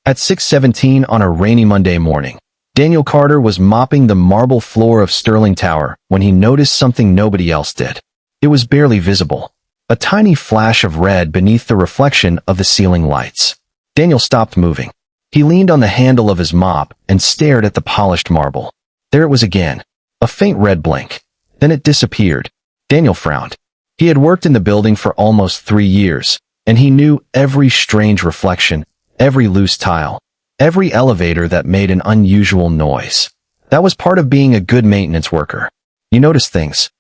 At 6:17 on a rainy Monday morning, Daniel Carter was mopping the marble floor of Sterling Tower when he noticed something nobody else did. It was barely visible, a tiny flash of red beneath the reflection of the ceiling lights. Daniel stopped moving. He leaned on the handle of his mop and stared at the polished marble. There it was again, a faint red blink. Then it disappeared. Daniel frowned. He had worked in the building for almost 3 years, and he knew every strange reflection, every loose tile, every elevator that made an unusual noise. That was part of being a good maintenance worker. You noticed things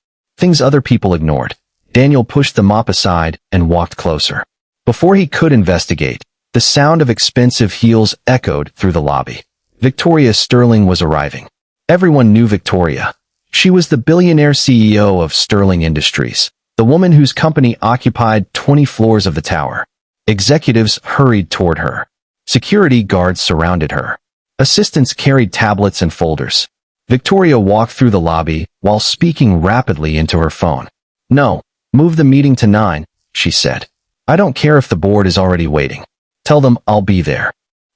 other people ignored. Daniel pushed the mop aside and walked closer. Before he could investigate, the sound of expensive heels echoed through the lobby. Victoria Sterling was arriving. Everyone knew Victoria. She was the billionaire CEO of Sterling Industries, the woman whose company occupied 20 floors of the tower. Executives hurried toward her. Security guards surrounded her. Assistants carried tablets and folders. Victoria walked through the lobby while speaking rapidly into her phone. "No, move the meeting to 9, she said. "I don't care if the board is already waiting. Tell them I'll be there."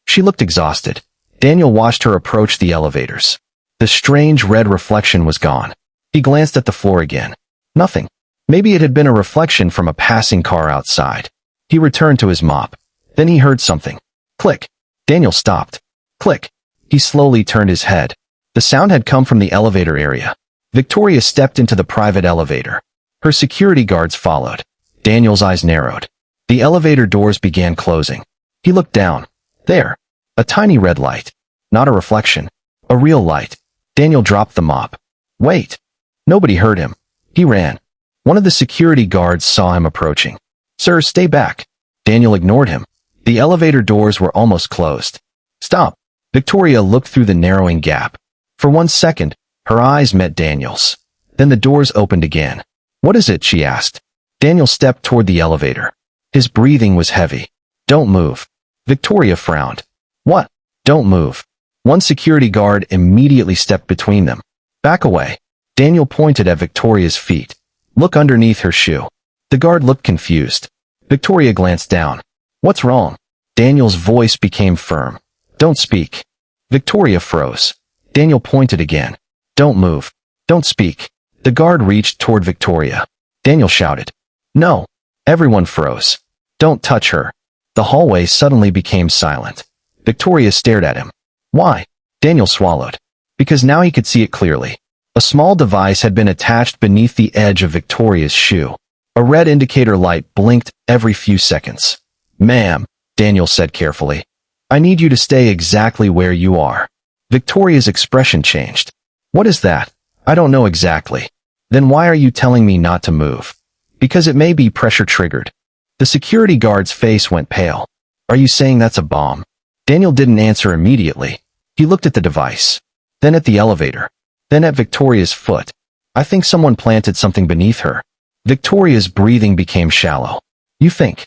She looked exhausted. Daniel watched her approach the elevators. The strange red reflection was gone. He glanced at the floor again. Nothing. Maybe it had been a reflection from a passing car outside. He returned to his mop. Then he heard something. Click. Daniel stopped. Click. He slowly turned his head. The sound had come from the elevator area. Victoria stepped into the private elevator. Her security guards followed. Daniel's eyes narrowed. The elevator doors began closing. He looked down. There. A tiny red light. Not a reflection. A real light. Daniel dropped the mop. Wait. Nobody heard him. He ran. One of the security guards saw him approaching. "Sir, stay back." Daniel ignored him. The elevator doors were almost closed. "Stop." Victoria looked through the narrowing gap. For 1 second, her eyes met Daniel's. Then the doors opened again. "What is it?" she asked. Daniel stepped toward the elevator. His breathing was heavy. "Don't move." Victoria frowned. "What?" "Don't move." One security guard immediately stepped between them. "Back away." Daniel pointed at Victoria's feet. "Look underneath her shoe." The guard looked confused. Victoria glanced down. "What's wrong?" Daniel's voice became firm. "Don't speak." Victoria froze. Daniel pointed again. "Don't move. Don't speak." The guard reached toward Victoria. Daniel shouted. "No." Everyone froze. "Don't touch her." The hallway suddenly became silent. Victoria stared at him. "Why?" Daniel swallowed. Because now he could see it clearly. A small device had been attached beneath the edge of Victoria's shoe. A red indicator light blinked every few seconds. "Ma'am," Daniel said carefully, "I need you to stay exactly where you are." Victoria's expression changed. "What is that?" "I don't know exactly." "Then why are you telling me not to move?" "Because it may be pressure triggered." The security guard's face went pale. "Are you saying that's a bomb?" Daniel didn't answer immediately. He looked at the device. Then at the elevator. Then at Victoria's foot. "I think someone planted something beneath her." Victoria's breathing became shallow. "You think?"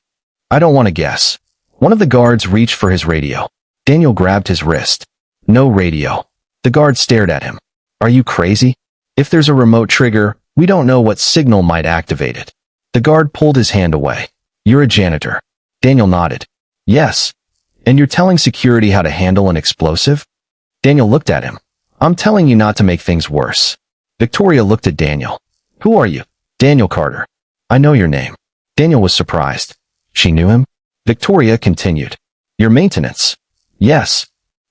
"I don't want to guess." One of the guards reached for his radio. Daniel grabbed his wrist. "No radio." The guard stared at him. "Are you crazy? If there's a remote trigger, we don't know what signal might activate it." The guard pulled his hand away. "You're a janitor." Daniel nodded. "Yes." "And you're telling security how to handle an explosive?" Daniel looked at him. "I'm telling you not to make things worse." Victoria looked at Daniel. "Who are you?" "Daniel Carter." "I know your name." Daniel was surprised. She knew him? Victoria continued. "Your maintenance?" "Yes."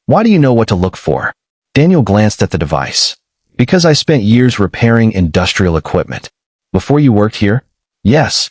"Why do you know what to look for?" Daniel glanced at the device. "Because I spent years repairing industrial equipment." "Before you worked here?" "Yes."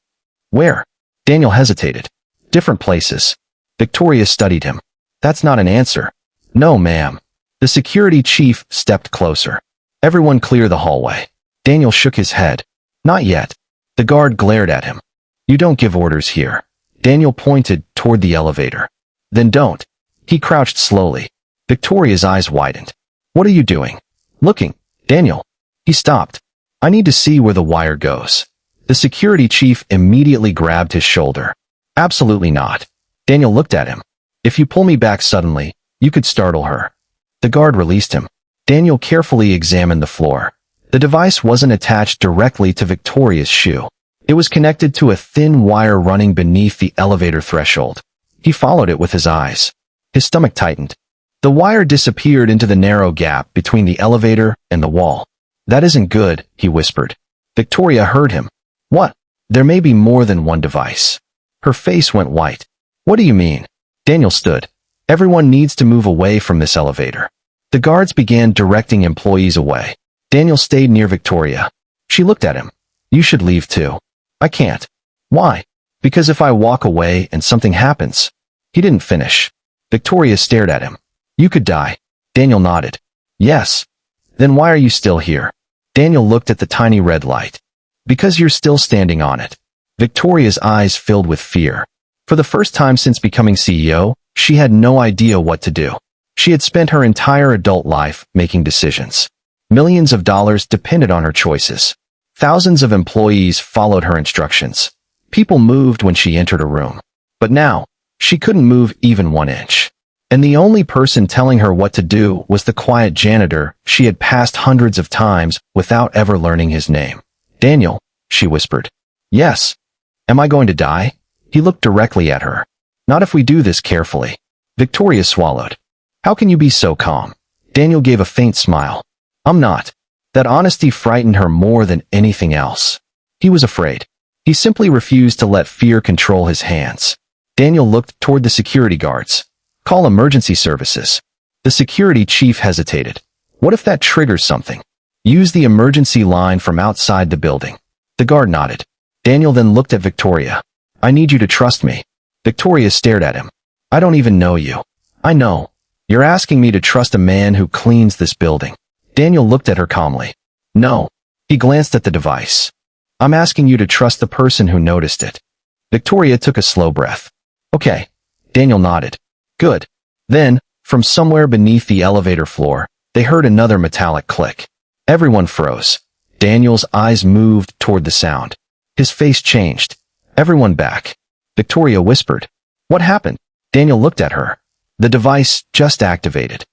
"Where?" Daniel hesitated. "Different places." Victoria studied him. "That's not an answer." "No, ma'am." The security chief stepped closer. "Everyone clear the hallway." Daniel shook his head. "Not yet." The guard glared at him. "You don't give orders here." Daniel pointed toward the elevator. "Then don't." He crouched slowly. Victoria's eyes widened. "What are you doing?" "Looking." "Daniel." He stopped. "I need to see where the wire goes." The security chief immediately grabbed his shoulder. "Absolutely not." Daniel looked at him. "If you pull me back suddenly, you could startle her." The guard released him. Daniel carefully examined the floor. The device wasn't attached directly to Victoria's shoe. It was connected to a thin wire running beneath the elevator threshold. He followed it with his eyes. His stomach tightened. The wire disappeared into the narrow gap between the elevator and the wall. "That isn't good," he whispered. Victoria heard him. "What? There may be more than one device." Her face went white. "What do you mean?" Daniel stood. "Everyone needs to move away from this elevator." The guards began directing employees away. Daniel stayed near Victoria. She looked at him. "You should leave too." "I can't." "Why?" "Because if I walk away and something happens." He didn't finish. Victoria stared at him. "You could die." Daniel nodded. "Yes." "Then why are you still here?" Daniel looked at the tiny red light. "Because you're still standing on it." Victoria's eyes filled with fear. For the first time since becoming CEO, she had no idea what to do. She had spent her entire adult life making decisions. Millions of dollars depended on her choices. Thousands of employees followed her instructions. People moved when she entered a room. But now, she couldn't move even 1 inch. And the only person telling her what to do was the quiet janitor she had passed hundreds of times without ever learning his name. "Daniel," she whispered. "Yes." "Am I going to die?" He looked directly at her. "Not if we do this carefully." Victoria swallowed. "How can you be so calm?" Daniel gave a faint smile. "I'm not." That honesty frightened her more than anything else. He was afraid. He simply refused to let fear control his hands. Daniel looked toward the security guards. "Call emergency services." The security chief hesitated. "What if that triggers something?" "Use the emergency line from outside the building." The guard nodded. Daniel then looked at Victoria. "I need you to trust me." Victoria stared at him. "I don't even know you." "I know. You're asking me to trust a man who cleans this building." Daniel looked at her calmly. "No." He glanced at the device. "I'm asking you to trust the person who noticed it." Victoria took a slow breath. "Okay." Daniel nodded. "Good." Then, from somewhere beneath the elevator floor, they heard another metallic click. Everyone froze. Daniel's eyes moved toward the sound. His face changed. "Everyone back." Victoria whispered. "What happened?" Daniel looked at her. The device just activated.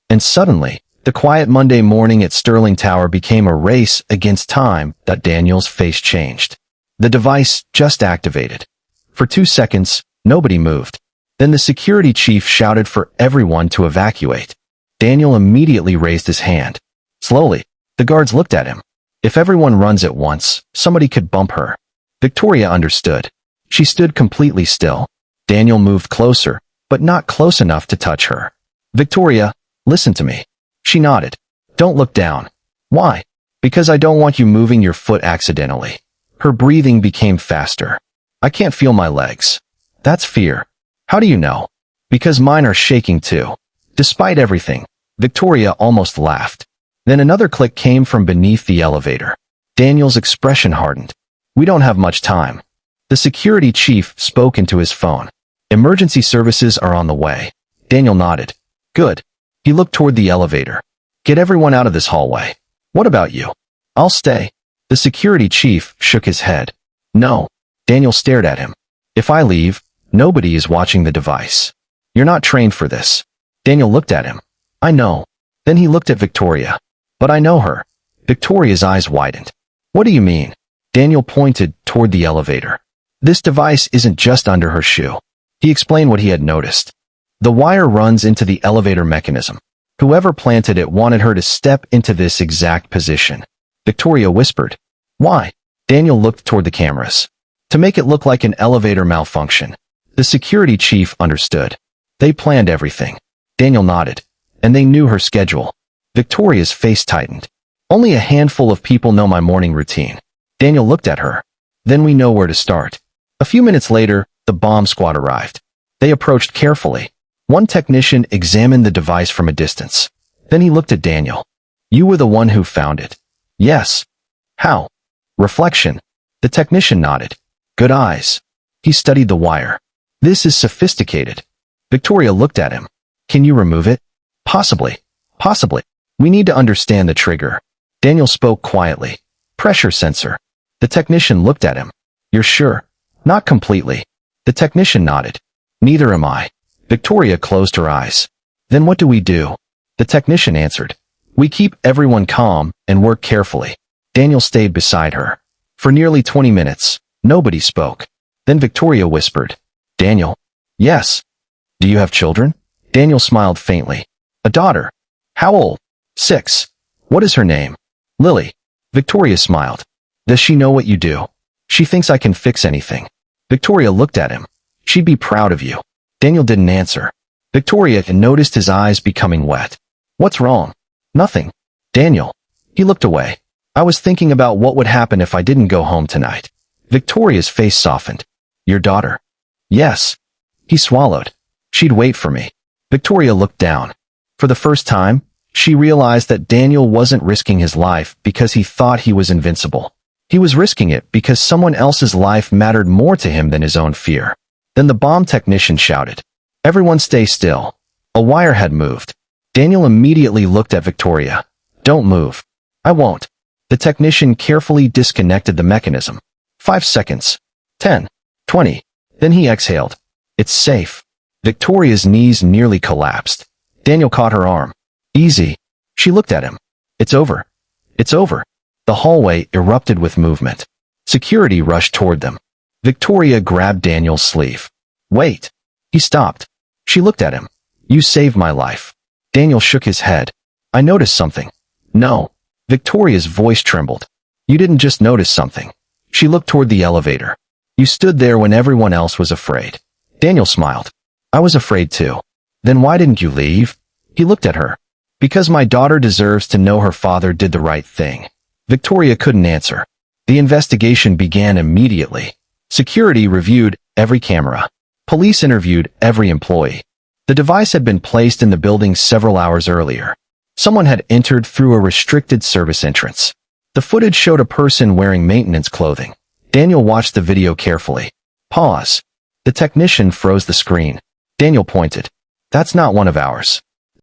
And suddenly, the quiet Monday morning at Sterling Tower became a race against time that Daniel's face changed. The device just activated. For 2 seconds, nobody moved. Then the security chief shouted for everyone to evacuate. Daniel immediately raised his hand. Slowly, the guards looked at him. If everyone runs at once, somebody could bump her. Victoria understood. She stood completely still. Daniel moved closer, but not close enough to touch her. "Victoria, listen to me." She nodded. "Don't look down." "Why?" "Because I don't want you moving your foot accidentally." Her breathing became faster. "I can't feel my legs." "That's fear." "How do you know?" "Because mine are shaking too." Despite everything, Victoria almost laughed. Then another click came from beneath the elevator. Daniel's expression hardened. "We don't have much time." The security chief spoke into his phone. "Emergency services are on the way." Daniel nodded. "Good." He looked toward the elevator. "Get everyone out of this hallway." "What about you?" "I'll stay." The security chief shook his head. "No." Daniel stared at him. "If I leave, nobody is watching the device. You're not trained for this." Daniel looked at him. "I know." Then he looked at Victoria. "But I know her." Victoria's eyes widened. "What do you mean?" Daniel pointed toward the elevator. "This device isn't just under her shoe." He explained what he had noticed. "The wire runs into the elevator mechanism. Whoever planted it wanted her to step into this exact position." Victoria whispered. "Why?" Daniel looked toward the cameras. "To make it look like an elevator malfunction." The security chief understood. "They planned everything." Daniel nodded. "And they knew her schedule." Victoria's face tightened. "Only a handful of people know my morning routine." Daniel looked at her. "Then we know where to start." A few minutes later, the bomb squad arrived. They approached carefully. One technician examined the device from a distance. Then he looked at Daniel. "You were the one who found it." "Yes." "How?" "Reflection." The technician nodded. "Good eyes." He studied the wire. "This is sophisticated." Victoria looked at him. "Can you remove it?" "Possibly. Possibly. We need to understand the trigger." Daniel spoke quietly. "Pressure sensor." The technician looked at him. "You're sure?" "Not completely." The technician nodded. "Neither am I." Victoria closed her eyes. "Then what do we do?" The technician answered. "We keep everyone calm and work carefully." Daniel stayed beside her. For nearly 20 minutes, nobody spoke. Then Victoria whispered. "Daniel." "Yes." "Do you have children?" Daniel smiled faintly. A daughter. How old? 6. What is her name? Lily. Victoria smiled. Does she know what you do? She thinks I can fix anything. Victoria looked at him. She'd be proud of you. Daniel didn't answer. Victoria noticed his eyes becoming wet. What's wrong? Nothing. Daniel. He looked away. I was thinking about what would happen if I didn't go home tonight. Victoria's face softened. Your daughter? Yes. He swallowed. She'd wait for me. Victoria looked down. For the first time, she realized that Daniel wasn't risking his life because he thought he was invincible. He was risking it because someone else's life mattered more to him than his own fear. Then the bomb technician shouted, "Everyone stay still." A wire had moved. Daniel immediately looked at Victoria. Don't move. I won't. The technician carefully disconnected the mechanism. 5 seconds. 10. 20. Then he exhaled. It's safe. Victoria's knees nearly collapsed. Daniel caught her arm. Easy. She looked at him. It's over. It's over. The hallway erupted with movement. Security rushed toward them. Victoria grabbed Daniel's sleeve. Wait. He stopped. She looked at him. You saved my life. Daniel shook his head. I noticed something. No. Victoria's voice trembled. You didn't just notice something. She looked toward the elevator. You stood there when everyone else was afraid. Daniel smiled. I was afraid too. Then why didn't you leave? He looked at her. Because my daughter deserves to know her father did the right thing. Victoria couldn't answer. The investigation began immediately. Security reviewed every camera. Police interviewed every employee. The device had been placed in the building several hours earlier. Someone had entered through a restricted service entrance. The footage showed a person wearing maintenance clothing. Daniel watched the video carefully. Pause. The technician froze the screen. Daniel pointed. That's not one of ours.